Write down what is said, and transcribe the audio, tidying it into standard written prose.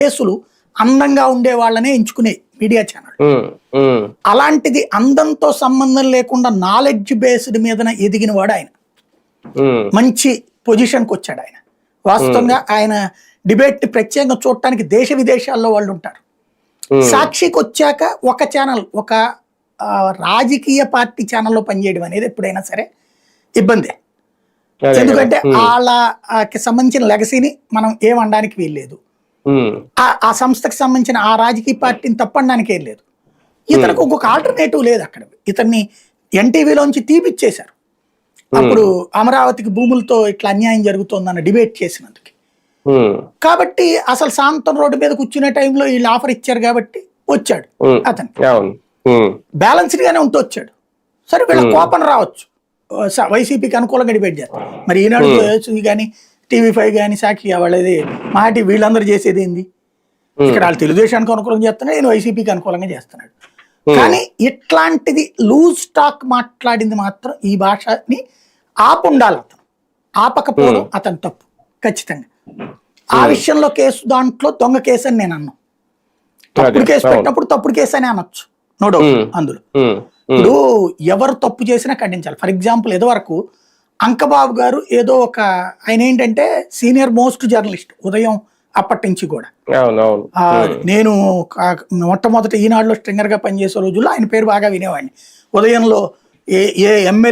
కేసులు అందంగా ఉండే వాళ్ళనే ఎంచుకునే మీడియా ఛానల్. అలాంటిది అందంతో సంబంధం లేకుండా నాలెడ్జ్ బేస్డ్ మీదన ఎదిగిన వాడు ఆయన. మంచి పొజిషన్కి వచ్చాడు ఆయన. వాస్తవంగా ఆయన డిబేట్ ప్రత్యేకంగా చూడటానికి దేశ విదేశాల్లో వాళ్ళు ఉంటారు. సాక్షికి వచ్చాక ఒక ఛానల్, ఒక రాజకీయ పార్టీ ఛానల్లో పనిచేయడం అనేది ఎప్పుడైనా సరే ఇబ్బందే. ఎందుకంటే వాళ్ళకి సంబంధించిన లెగసీని మనం ఏమనడానికి వీల్లేదు. ఆ సంస్థకి సంబంధించిన ఆ రాజకీయ పార్టీని తప్పడానికి ఏం లేదు. ఇతనికి ఇంకొక ఆల్టర్నేటివ్ లేదు. అక్కడ ఇతన్ని ఎన్టీవీలోంచి తీపిచ్చేశారు. అప్పుడు అమరావతికి భూములతో ఇట్లా అన్యాయం జరుగుతోందన్న డిబేట్ చేసినందుకు. కాబట్టి అసలు సాంతం రోడ్డు మీద కూర్చునే టైంలో వీళ్ళు ఆఫర్ ఇచ్చారు కాబట్టి వచ్చాడు. అతను బ్యాలెన్స్డ్ గానే ఉంటూ వచ్చాడు. సరే వీళ్ళ కోపం రావచ్చు, వైసీపీకి అనుకూలంగా డిబేట్ చేస్తారు. మరి ఈనాడు కానీ TV5 కానీ సాక్షి వాళ్ళది మాటి వీళ్ళందరూ చేసేది ఏంది? ఇక్కడ వాళ్ళు తెలుగుదేశానికి అనుకూలంగా చేస్తున్నాడు, నేను వైసీపీకి అనుకూలంగా చేస్తున్నాడు. కానీ ఇట్లాంటిది లూజ్ టాక్ మాట్లాడింది మాత్రం ఈ భాషని ఆపుండాలి. అతను ఆపకపోవడం అతను తప్పు ఖచ్చితంగా. ఆ విషయంలో కేసు దాంట్లో దొంగ కేసు అని నేను అన్నాను. తప్పుడు కేసు పెట్టినప్పుడు తప్పుడు కేసు అని అనొచ్చు, నో డౌట్. అందులో ఇప్పుడు ఎవరు తప్పు చేసినా ఖండించాలి. ఫర్ ఎగ్జాంపుల్ ఇదివరకు అంకబాబు గారు ఏదో ఒక ఆయన ఏంటంటే సీనియర్ మోస్ట్ జర్నలిస్ట్ ఉదయం అప్పటి నుంచి కూడా. నేను మొట్టమొదటి ఈనాడులో స్ట్రింగర్ గా పనిచేసే రోజుల్లో ఆయన పేరు బాగా వినేవాడిని. ఉదయంలో ఏ ఎమ్మెల్యే